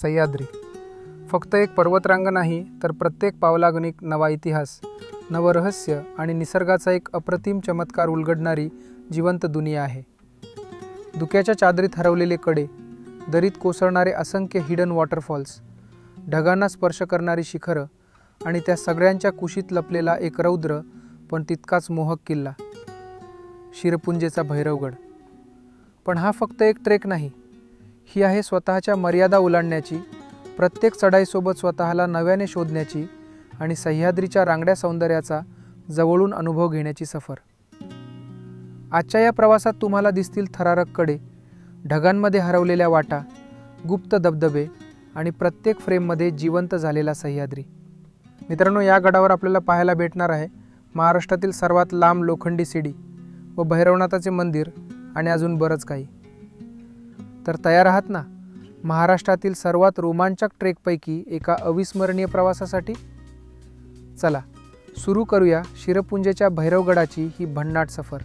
सह्याद्री फक्त एक पर्वतरांग नाही, तर प्रत्येक पावलागणिक नवा इतिहास, नवं रहस्य आणि निसर्गाचा एक अप्रतिम चमत्कार उलगडणारी जिवंत दुनिया आहे. धुक्याच्या चादरीत हरवलेले कडे, दरीत कोसळणारे असंख्य हिडन वॉटरफॉल्स, ढगांना स्पर्श करणारी शिखरं आणि त्या सगळ्यांच्या कुशीत लपलेला एक रौद्र पण तितकाच मोहक किल्ला, शिरपुंजेचा भैरवगड. पण हा फक्त एक ट्रेक नाही, ही आहे स्वतःच्या मर्यादा ओलांडण्याची, प्रत्येक चढाईसोबत स्वतःला नव्याने शोधण्याची आणि सह्याद्रीच्या रांगड्या सौंदर्याचा जवळून अनुभव घेण्याची सफर. आजच्या या प्रवासात तुम्हाला दिसतील थरारक कडे, ढगांमध्ये हरवलेल्या वाटा, गुप्त धबधबे आणि प्रत्येक फ्रेममध्ये जिवंत झालेला सह्याद्री. मित्रांनो, या गडावर आपल्याला पाहायला भेटणार आहे महाराष्ट्रातील सर्वात लांब लोखंडी सीडी व भैरवनाथाचे मंदिर आणि अजून बरंच काही. तर तयार आहात ना महाराष्ट्रातील सर्वात रोमांचक ट्रेकपैकी एका अविस्मरणीय प्रवासासाठी? चला सुरू करूया शिरपुंजेच्या भैरवगडाची ही भन्नाट सफर.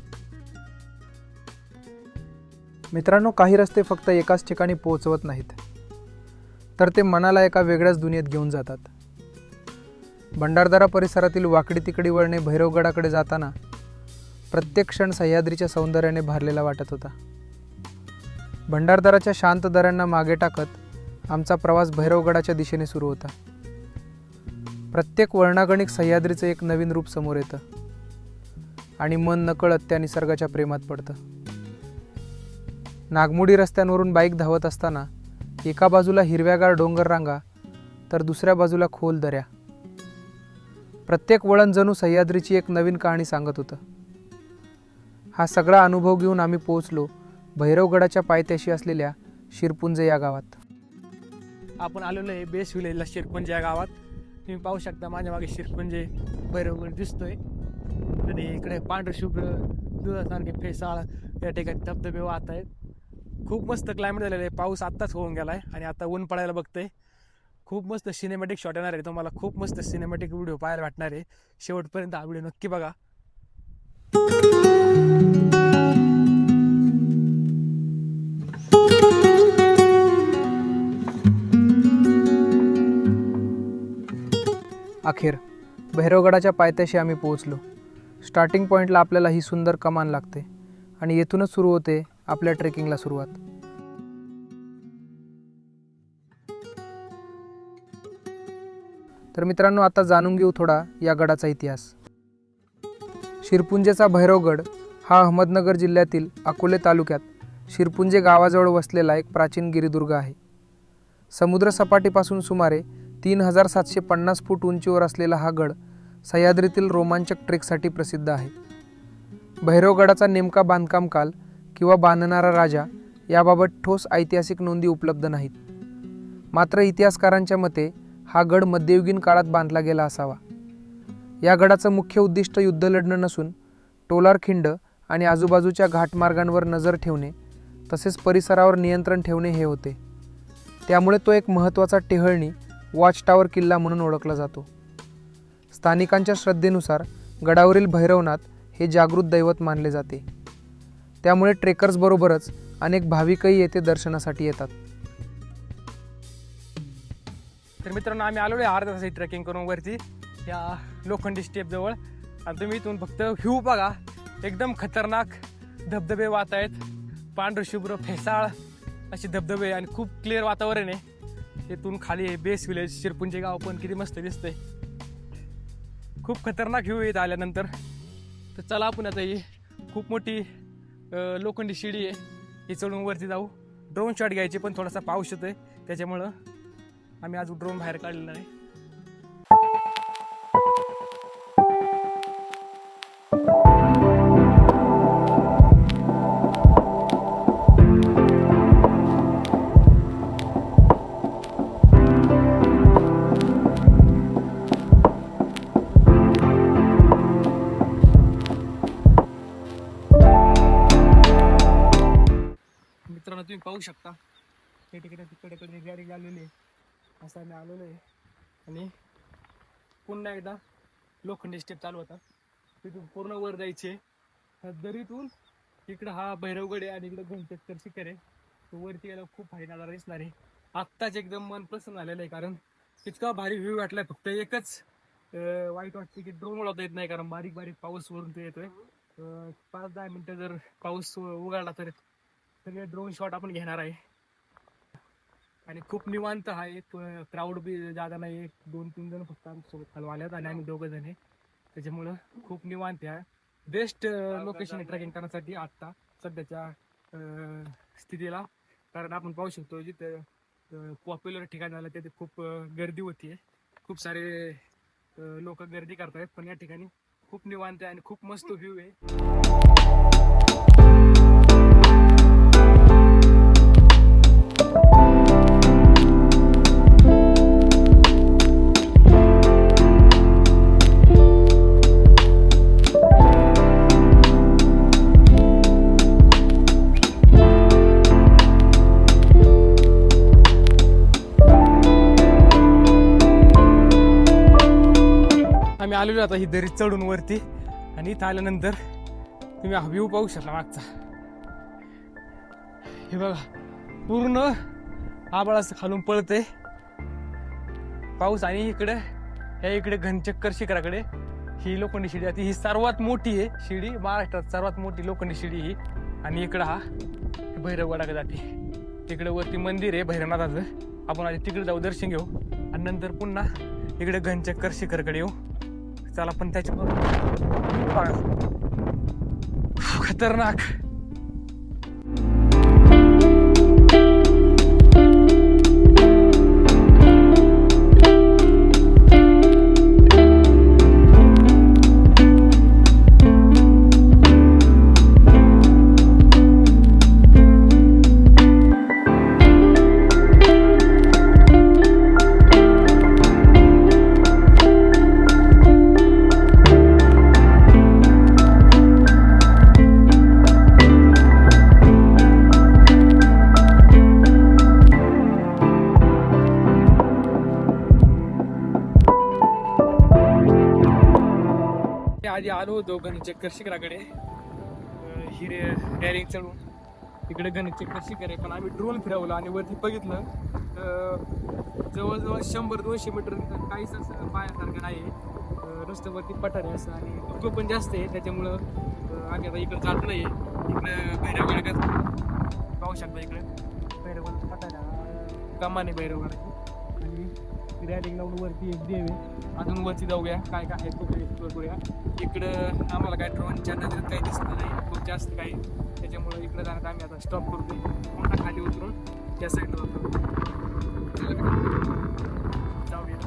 मित्रांनो, काही रस्ते फक्त एकाच ठिकाणी पोहोचवत नाहीत, तर ते मनाला एका वेगळ्याच दुनियेत घेऊन जातात. भंडारदरा परिसरातील वाकडी तिकडी वळणे भैरवगडाकडे जाताना प्रत्येक क्षण सह्याद्रीच्या सौंदर्याने भरलेला वाटत होता. भंडारदराच्या शांत दऱ्यांना मागे टाकत आमचा प्रवास भैरवगडाच्या दिशेने सुरू होता. प्रत्येक वळणागणिक सह्याद्रीचं एक नवीन रूप समोर येतं आणि मन नकळत त्या निसर्गाच्या प्रेमात पडतं. नागमोडी रस्त्यांवरून बाईक धावत असताना एका बाजूला हिरव्यागार डोंगर रांगा, तर दुसऱ्या बाजूला खोल दऱ्या. प्रत्येक वळण जणू सह्याद्रीची एक नवीन कहाणी सांगत होतं. हा सगळा अनुभव घेऊन आम्ही पोहोचलो भैरवगडाच्या पायथ्याशी असलेल्या शिरपुंजे या गावात. आपण आलेलो आहे बेस विलेजला, शिरपुंजे या गावात. तुम्ही पाहू शकता माझ्या मागे शिरपुंजे भैरवगड दिसतोय आणि इकडे पांढरे शुभ्र दुधासारखे फेसाळ या ठिकाणी धबधबे वाहत आहेत. खूप मस्त क्लायमेट झालेलं आहे. पाऊस आत्ताच होऊन गेला आहे आणि आता ऊन पडायला बघतंय. खूप मस्त सिनेमॅटिक शॉट येणार आहे. तुम्हाला खूप मस्त सिनेमॅटिक व्हिडिओ पाहायला भेटणार आहे. शेवटपर्यंत हा व्हिडिओ नक्की बघा. अखेर भैरवगडाच्या पायथ्याशी आम्ही पोहोचलो. स्टार्टिंग पॉईंटला आपल्याला ही सुंदर कमान लागते आणि येथूनच सुरू होते आपल्या ट्रेकिंगला सुरुवात. तर मित्रांनो, आता जाणून घेऊ थोडा या गडाचा इतिहास. शिरपुंजेचा भैरवगड हा अहमदनगर जिल्ह्यातील अकोले तालुक्यात शिरपुंजे गावाजवळ वसलेला एक प्राचीन गिरिदुर्ग आहे. समुद्रसपाटीपासून सुमारे 3750 फूट उंचीवर असलेला हा गड सह्याद्रीतील रोमांचक ट्रेकसाठी प्रसिद्ध आहे. भैरवगडाचा नेमका बांधकाम काल किंवा बांधणारा राजा याबाबत ठोस ऐतिहासिक नोंदी उपलब्ध नाहीत. मात्र इतिहासकारांच्या मते हा गड मध्ययुगीन काळात बांधला गेला असावा. या गडाचं मुख्य उद्दिष्ट युद्ध लढणं नसून टोलार खिंड आणि आजूबाजूच्या घाटमार्गांवर नजर ठेवणे तसेच परिसरावर नियंत्रण ठेवणे हे होते. त्यामुळे तो एक महत्त्वाचा टेहळणी वॉच टॉवर किल्ला म्हणून ओळखला जातो. स्थानिकांच्या श्रद्धेनुसार गडावरील भैरवनाथ हे जागृत दैवत मानले जाते. त्यामुळे ट्रेकर्स बरोबरच अनेक भाविकही येथे दर्शनासाठी येतात. तर मित्रांनो, आम्ही आलेलो आहे अर्ध्या तासाची ट्रेकिंग करून वरती या लोखंडी स्टेप जवळ. आणि तुम्ही इथून फक्त व्ह्यू बघा, एकदम खतरनाक धबधबे वाहत आहेत. पांढरे शुभ्र फेसाळ असे धबधबे आणि खूप क्लिअर वातावरण आहे. इथून खाली बेस विलेज शिरपुंजे गाव पण किती मस्त दिसतंय. खूप खतरनाक व्ह्यू येत आल्यानंतर. तर चला आपण आता ही खूप मोठी लोखंडी शिडी आहे, ही चढून वरती जाऊ. ड्रोन शॉट घ्यायचे पण थोडासा पाऊस येतोय, त्याच्यामुळं आम्ही आज ड्रोन बाहेर काढलेला नाही. मित्रांनो, तुम्ही पाहू शकता त्या ठिकाणी तिकडे गाडी आलेली आहे. असं आम्ही आलेलो आहे आणि पुन्हा एकदा लोखंडी स्टेप चालू होता. तिथून पूर्ण वर जायचे. दरीतून इकडं हा भैरवगड आहे आणि इकडं घोंटेकर शिखर आहे. तो वरती गेला खूप भारी नजारा दिसणार आहे. आत्ताच एकदम मन प्रसन्न झालेलं आहे, कारण इतका भारी व्ह्यू वाटलाय. फक्त एकच वाईट वाटते की ड्रोन उडवता येत नाही, कारण बारीक बारीक पाऊस वरून ते येतोय. 5-10 मिनिटं जर पाऊस उघडला तर सगळे ड्रोन शॉट आपण घेणार आहे. आणि खूप निवांत आहे, क्राऊड बी जागा नाही. 2-3 जण फक्त आमच्यासोबत खालून आल्यात आणि आम्ही 2 जण आहे. त्याच्यामुळं खूप निवांत आहे. बेस्ट लोकेशन आहे ट्रेकिंग करण्यासाठी आत्ता सध्याच्या स्थितीला. कारण आपण पाहू शकतो जिथं पॉप्युलर ठिकाण झालं तिथे खूप गर्दी होती. खूप सारे लोक गर्दी करतायत, पण या ठिकाणी खूप निवांत आहे आणि खूप मस्त व्ह्यू आहे. आम्ही आलेलो आता ही दरी चढून वरती, आणि इथं आल्यानंतर तुम्ही हा व्ह्यू पाहू शकता मागचा. हे बघा, पूर्ण आभाळ असं खालून पळतंय पाऊस. आणि इकडे घनचक्कर शिखराकडे ही लोखंडी शिडी आहे. ही सर्वात मोठी आहे शिडी, महाराष्ट्रात सर्वात मोठी लोखंडी शिडी ही. आणि इकडं हा भैरवगडाकडे जाते. तिकडे वरती मंदिर आहे भैरवनाथाचं. आपण आधी तिकडे जाऊ, दर्शन घेऊ, आणि नंतर पुन्हा इकडे घनचक्कर शिखरकडे येऊ. चला, पण त्याच्यावर खतरनाक. आधी आलो होतो घनचक्कर शिखराकडे, हिरे रॅलिंग चढून. इकडे घनचक्कर शिखर आहे, पण आम्ही ड्रोन फिरवलं आणि वरती बघितलं जवळजवळ 100-200 मीटर काहीच असं पायासारखं नाही आहे. रस्त्यावरती पठार आहे असं, आणि धुकं पण जास्त आहे. त्याच्यामुळं आम्ही आता इकडं जात नाही. इकडं भैरवगड पाहू शकता. इकडे भैरवगड पठार आहे, कमाने भैरवगडाची. आणि रॅलिंग लावून वरती एक देव आहे. अजून वरती जाऊया, काय काय आहे तो एक्सप्लोर करूया. इकडं आम्हाला काय ड्रोनच्या नजरेत काही दिसत नाही खूप जास्त काही. त्याच्यामुळं इकडं जाण्यात आम्ही आता स्टॉप करतो. पुन्हा खाली उतरून त्या साईडला जाऊया.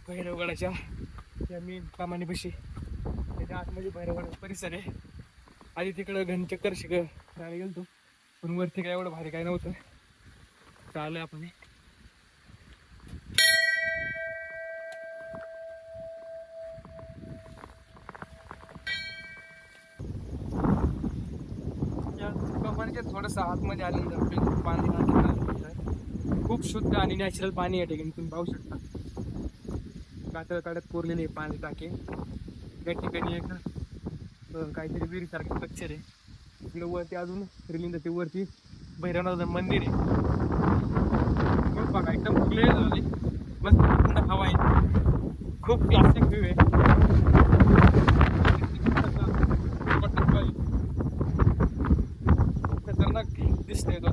भैरवगडाच्या या मी कामानीपाशी त्याच्या आतमध्ये भैरवगड परिसर आहे. आधी तिकडं घनचक्कर शिखराला गेलतो, पण वरती काय एवढं भारी काय नव्हतं. चालू आपण या कमानीच्या थोडंसं आतमध्ये आल्यानंतर आपल्याला पाणी खूप शुद्ध आणि नॅचरल पाणी या ठिकाणी तुम्ही पाहू शकता. कातळकाड्यात कोरलेले पाणी टाके. त्या ठिकाणी एक काहीतरी विहिरीसारखं स्ट्रक्चर आहे. इकडे वरती अजून रेलिंग जाते, वरती भैरवनाथ मंदिर आहे. बघा एकदम क्लिअर झाले, मस्त थंड हवा आहे, खूप क्लासिक व्ह्यू आहे. खतरनाक दिसतंय तो,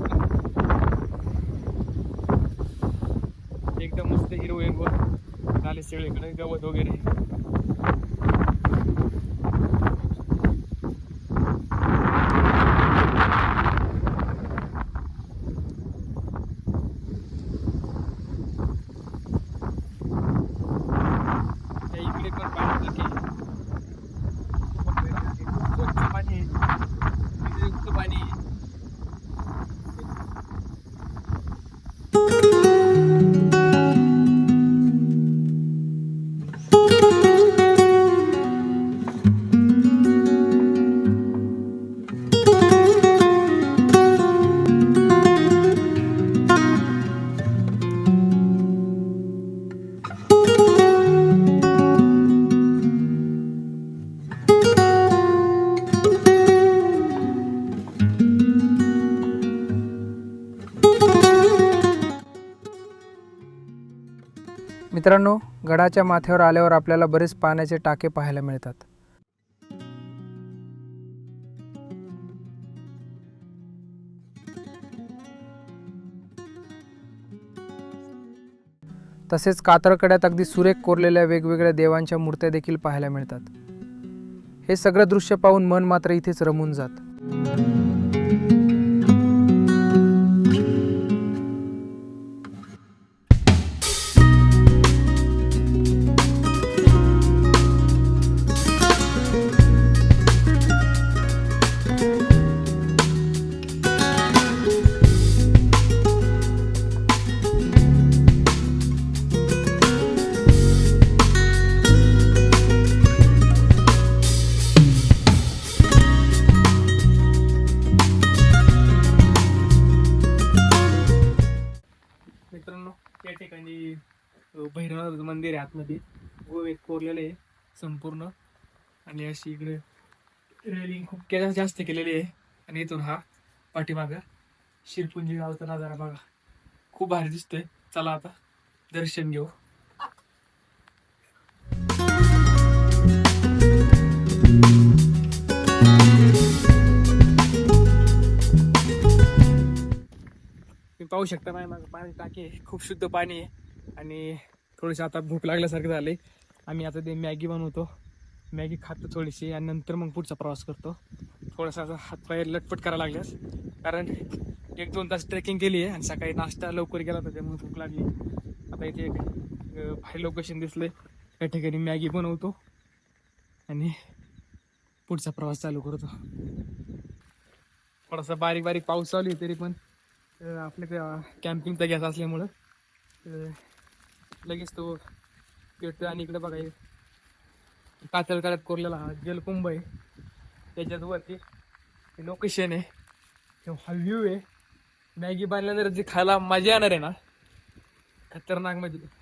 एकदम मस्त हिरवळ वर झाले सगळीकडे गवत वगैरे. इकडे पण पाणी स्वच्छ पाणी युक्त पाणी. मित्रांनो, गडाच्या माथ्यावर आल्यावर आपल्याला बरेच पाण्याचे टाके पाहायला मिळतात. तसेच कातळकड्यात अगदी सुरेख कोरलेल्या वेगवेगळ्या देवांच्या मूर्त्या देखील पाहायला मिळतात. हे सगळं दृश्य पाहून मन मात्र इथेच रमून जात. मित्रांनो, त्या ठिकाणी भैरवनाथ मंदिर आहे आतमध्ये, गोव्यात कोरलेलं आहे संपूर्ण. आणि अशी इकडे रेलिंग खूप जास्त केलेली आहे. आणि इथून हा पाठीमागं शिरपुंजी गावचा नजारा बघा, खूप भारी दिसतोय. चला आता दर्शन घेऊ. तुम्ही पाहू शकता माझ्या मागं पाणी टाकी आहे, खूप शुद्ध पाणी आहे. आणि थोडीशी आता भूक लागल्यासारखं झालंय. आम्ही आता ते मॅगी बनवतो, मॅगी खातो थोडीशी, आणि नंतर मग पुढचा प्रवास करतो. थोडासा हातपाय लटपट करायला लागल्यास, कारण 1-2 तास ट्रेकिंग केली आहे आणि सकाळी नाश्ता लवकर केला होता, त्यामुळे भूक लागली. आता इथे एक बाहेर लोकेशन दिसलंय, त्या ठिकाणी मॅगी बनवतो आणि पुढचा प्रवास चालू करतो. थोडासा बारीक बारीक पाऊस चालू आहे, तरी पण आपल्या कॅम्पिंगचा गॅस असल्यामुळं लगेच तो पेटतो. आणि इकडे बघा, कातळकड्यात कोरलेला हा जलकुंभ आहे, त्याच्यात वरती लोकेशन आहे, हा व्ह्यू आहे. मॅगी बनल्यानंतर जे खायला मजा येणार आहे ना, खतरनाक मध्ये.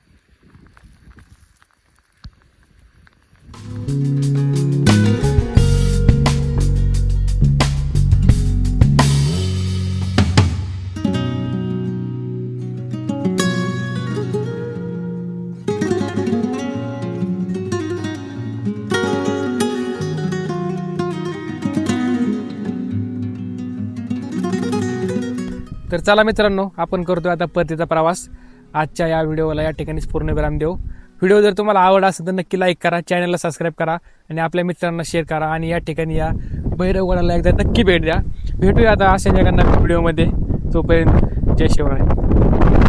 तर चला मित्रांनो, आपण करतोय आता परतीचा प्रवास. आजच्या या व्हिडिओला या ठिकाणीच पूर्ण विराम देऊ. व्हिडिओ जर तुम्हाला आवड असेल तर नक्की लाईक करा, चॅनलला सबस्क्राईब करा आणि आपल्या मित्रांना शेअर करा. आणि या ठिकाणी या भैरवगडाला एकदा नक्की भेट द्या. भेटूया आता अशा जगांना व्हिडिओमध्ये. तोपर्यंत जय शिवराय.